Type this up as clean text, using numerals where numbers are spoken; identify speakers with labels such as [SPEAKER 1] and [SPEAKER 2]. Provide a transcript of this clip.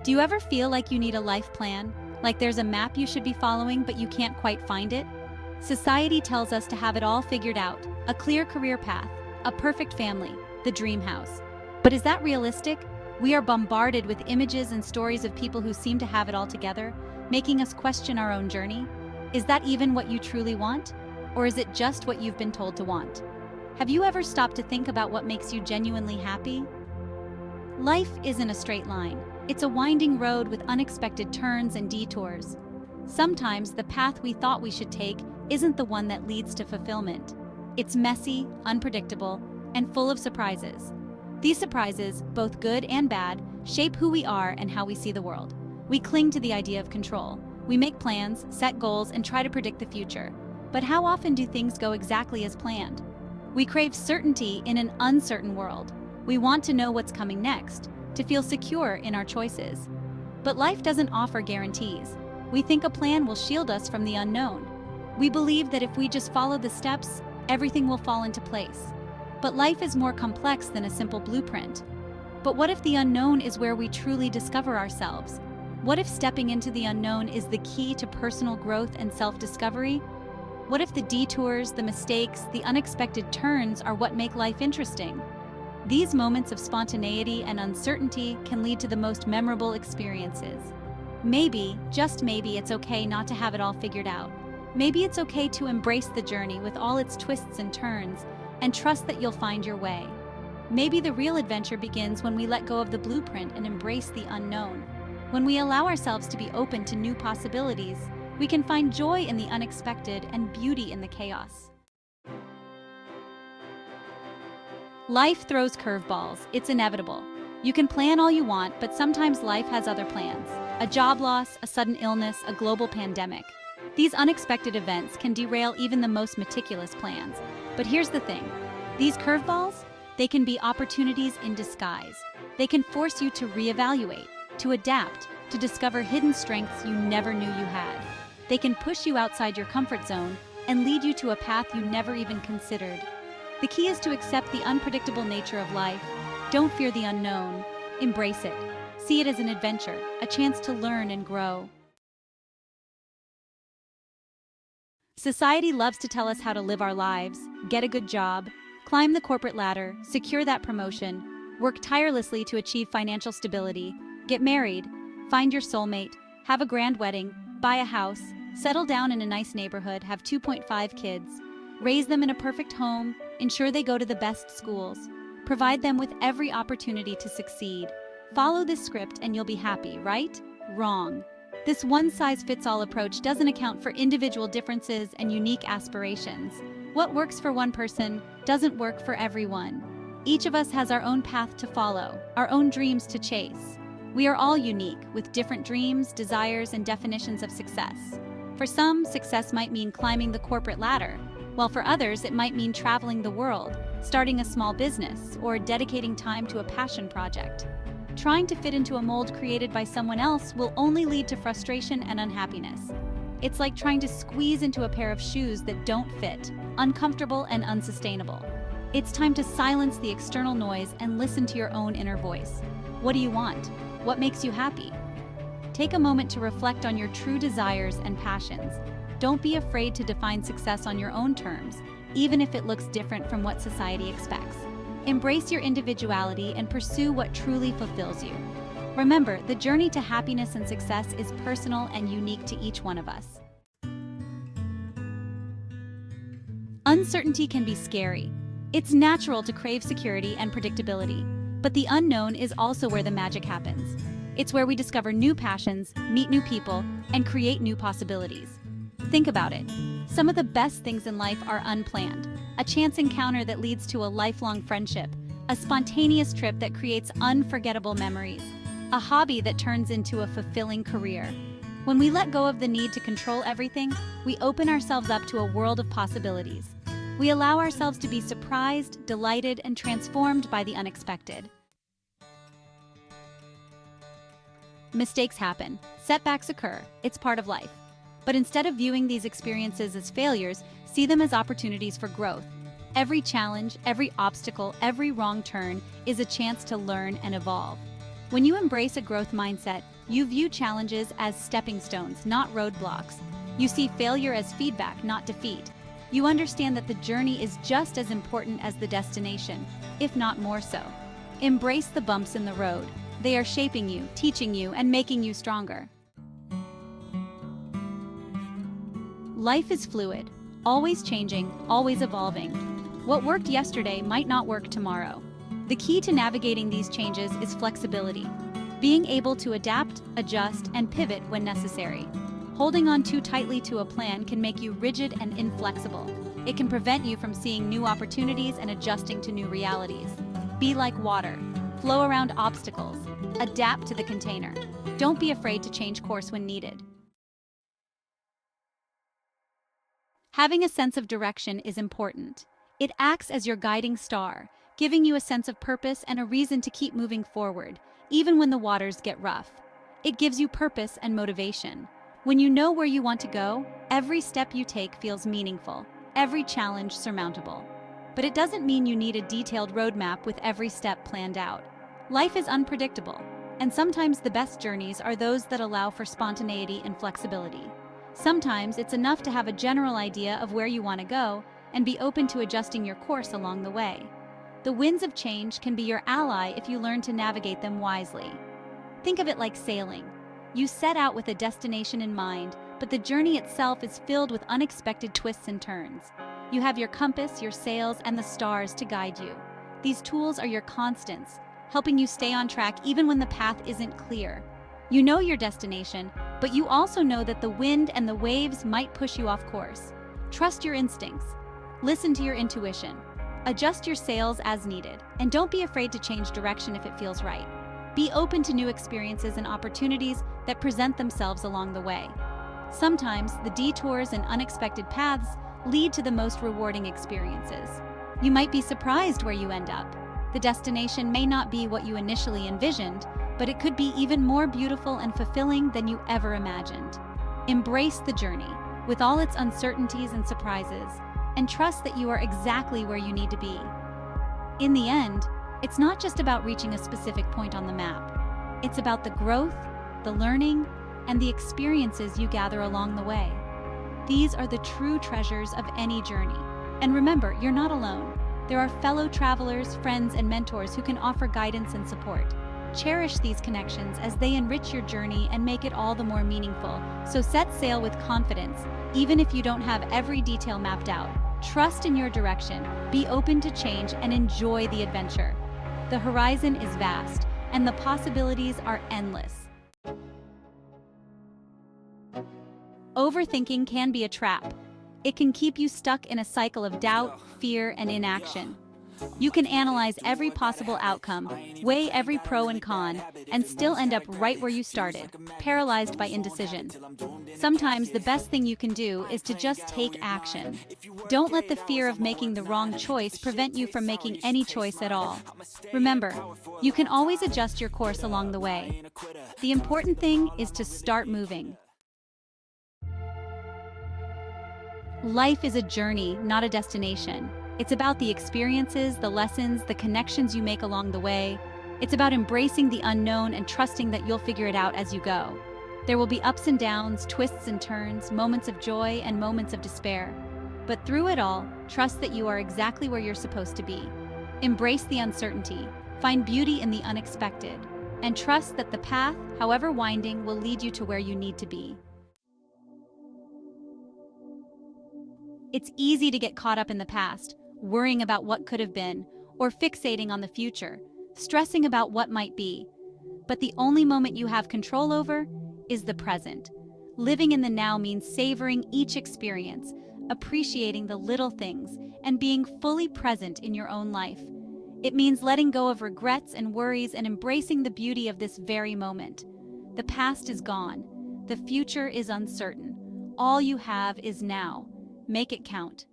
[SPEAKER 1] Do you ever feel like you need a life plan? Like there's a map you should be following, but you can't quite find it? Society tells us to have it all figured out, a clear career path, a perfect family, the dream house. But is that realistic? We are bombarded with images and stories of people who seem to have it all together, making us question our own journey. Is that even what you truly want? Or is it just what you've been told to want? Have you ever stopped to think about what makes you genuinely happy? Life isn't a straight line. It's a winding road with unexpected turns and detours. Sometimes the path we thought we should take isn't the one that leads to fulfillment. It's messy, unpredictable, and full of surprises. These surprises, both good and bad, shape who we are and how we see the world. We cling to the idea of control. We make plans, set goals, and try to predict the future. But how often do things go exactly as planned? We crave certainty in an uncertain world. We want to know what's coming next, to feel secure in our choices. But life doesn't offer guarantees. We think a plan will shield us from the unknown. We believe that if we just follow the steps, everything will fall into place. But life is more complex than a simple blueprint. But what if the unknown is where we truly discover ourselves? What if stepping into the unknown is the key to personal growth and self-discovery? What if the detours, the mistakes, the unexpected turns are what make life interesting? These moments of spontaneity and uncertainty can lead to the most memorable experiences. Maybe, just maybe, it's okay not to have it all figured out. Maybe it's okay to embrace the journey with all its twists and turns and trust that you'll find your way. Maybe the real adventure begins when we let go of the blueprint and embrace the unknown. When we allow ourselves to be open to new possibilities, we can find joy in the unexpected and beauty in the chaos. Life throws curveballs. It's inevitable. You can plan all you want, but sometimes life has other plans. A job loss, a sudden illness, a global pandemic. These unexpected events can derail even the most meticulous plans. But here's the thing. These curveballs, they can be opportunities in disguise. They can force you to reevaluate, to adapt, to discover hidden strengths you never knew you had. They can push you outside your comfort zone and lead you to a path you never even considered. The key is to accept the unpredictable nature of life. Don't fear the unknown. Embrace it. See it as an adventure, a chance to learn and grow. Society loves to tell us how to live our lives, get a good job, climb the corporate ladder, secure that promotion, work tirelessly to achieve financial stability, get married, find your soulmate, have a grand wedding, buy a house, settle down in a nice neighborhood, have 2.5 kids, raise them in a perfect home, ensure they go to the best schools, provide them with every opportunity to succeed. Follow this script and you'll be happy, right? Wrong. This one-size-fits-all approach doesn't account for individual differences and unique aspirations. What works for one person doesn't work for everyone. Each of us has our own path to follow, our own dreams to chase. We are all unique, with different dreams, desires, and definitions of success. For some, success might mean climbing the corporate ladder, while for others it might mean traveling the world, starting a small business, or dedicating time to a passion project. Trying to fit into a mold created by someone else will only lead to frustration and unhappiness. It's like trying to squeeze into a pair of shoes that don't fit, uncomfortable and unsustainable. It's time to silence the external noise and listen to your own inner voice. What do you want? What makes you happy? Take a moment to reflect on your true desires and passions. Don't be afraid to define success on your own terms, even if it looks different from what society expects. Embrace your individuality and pursue what truly fulfills you. Remember, the journey to happiness and success is personal and unique to each one of us. Uncertainty can be scary. It's natural to crave security and predictability, but the unknown is also where the magic happens. It's where we discover new passions, meet new people, and create new possibilities. Think about it. Some of the best things in life are unplanned. A chance encounter that leads to a lifelong friendship, a spontaneous trip that creates unforgettable memories, a hobby that turns into a fulfilling career. When we let go of the need to control everything, we open ourselves up to a world of possibilities. We allow ourselves to be surprised, delighted, and transformed by the unexpected. Mistakes happen. Setbacks occur. It's part of life. But instead of viewing these experiences as failures, see them as opportunities for growth. Every challenge, every obstacle, every wrong turn is a chance to learn and evolve. When you embrace a growth mindset, You view challenges as stepping stones, not roadblocks. You see failure as feedback, not defeat. You understand that the journey is just as important as the destination, if not more so. Embrace the bumps in the road. They are shaping you, teaching you, and making you stronger. Life is fluid, always changing, always evolving. What worked yesterday might not work tomorrow. The key to navigating these changes is flexibility, being able to adapt, adjust, and pivot when necessary. Holding on too tightly to a plan can make you rigid and inflexible. It can prevent you from seeing new opportunities and adjusting to new realities. Be like water. Flow around obstacles. Adapt to the container. Don't be afraid to change course when needed. Having a sense of direction is important. It acts as your guiding star, giving you a sense of purpose and a reason to keep moving forward, even when the waters get rough. It gives you purpose and motivation. When you know where you want to go, every step you take feels meaningful, every challenge surmountable. But it doesn't mean you need a detailed roadmap with every step planned out. Life is unpredictable, and sometimes the best journeys are those that allow for spontaneity and flexibility. Sometimes it's enough to have a general idea of where you want to go and be open to adjusting your course along the way. The winds of change can be your ally if you learn to navigate them wisely. Think of it like sailing. You set out with a destination in mind, but the journey itself is filled with unexpected twists and turns. You have your compass, your sails, and the stars to guide you. These tools are your constants, helping you stay on track even when the path isn't clear. You know your destination, but you also know that the wind and the waves might push you off course. Trust your instincts. Listen to your intuition. Adjust your sails as needed, and don't be afraid to change direction if it feels right. Be open to new experiences and opportunities that present themselves along the way. Sometimes, the detours and unexpected paths lead to the most rewarding experiences. You might be surprised where you end up. The destination may not be what you initially envisioned, but it could be even more beautiful and fulfilling than you ever imagined. Embrace the journey, with all its uncertainties and surprises, and trust that you are exactly where you need to be. In the end, it's not just about reaching a specific point on the map. It's about the growth, the learning, and the experiences you gather along the way. These are the true treasures of any journey. And remember, you're not alone. There are fellow travelers, friends, and mentors who can offer guidance and support. Cherish these connections as they enrich your journey and make it all the more meaningful. So set sail with confidence, even if you don't have every detail mapped out. Trust in your direction, be open to change, and enjoy the adventure. The horizon is vast, and the possibilities are endless. Overthinking can be a trap. It can keep you stuck in a cycle of doubt, fear, and inaction. You can analyze every possible outcome, weigh every pro and con, and still end up right where you started, paralyzed by indecision. Sometimes the best thing you can do is to just take action. Don't let the fear of making the wrong choice prevent you from making any choice at all. Remember, you can always adjust your course along the way. The important thing is to start moving. Life is a journey, not a destination. It's about the experiences, the lessons, the connections you make along the way. It's about embracing the unknown and trusting that you'll figure it out as you go. There will be ups and downs, twists and turns, moments of joy and moments of despair. But through it all, trust that you are exactly where you're supposed to be. Embrace the uncertainty, find beauty in the unexpected, and trust that the path, however winding, will lead you to where you need to be. It's easy to get caught up in the past, worrying about what could have been, or fixating on the future, stressing about what might be. But the only moment you have control over is the present. Living in the now means savoring each experience, appreciating the little things, and being fully present in your own life. It means letting go of regrets and worries and embracing the beauty of this very moment. The past is gone. The future is uncertain. All you have is now. Make it count.